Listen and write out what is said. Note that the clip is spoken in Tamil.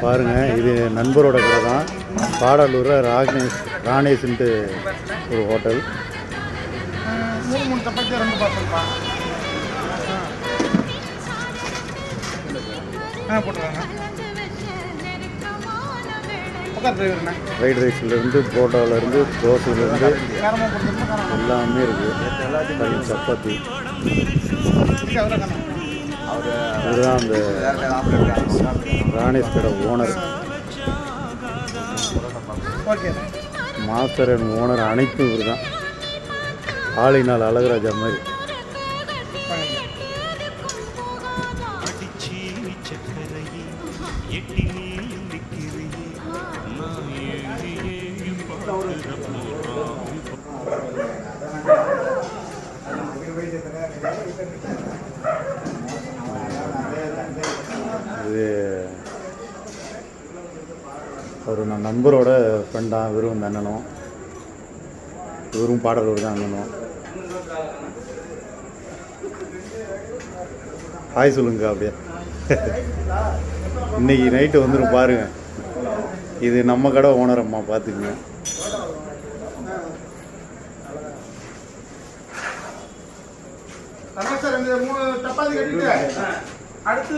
பாருங்கள், இது நண்பரோட கடை தான். பாடலூரில் ராணேஷ்ன்ட்டு ஒரு ஹோட்டல். ஃப்ரைட் ரைஸ்லேருந்து புரோட்டாவிலேருந்து தோசையிலேருந்து எல்லாமே இருக்குது. சப்பாத்தி. இதுதான் அந்த ராணேஷ் கடை ஓனர். மாஸ்டர் அண்ட் ஓனர் அனைத்தும் இவர் தான். ஆளினால் அழகராஜா மாதிரி. இது ஒரு நண்பரோட ஃப்ரெண்டாக. இவரும் இந்த அண்ணனும், இவரும் பாடலூர் தான் அண்ணனும். ஹாய் சொல்லுங்க. அப்படியே இன்னைக்கு நைட்டு வந்துடும் பாருங்கள். இது நம்ம கடை ஓனர் அம்மா, பார்த்துக்குங்க. அடுத்து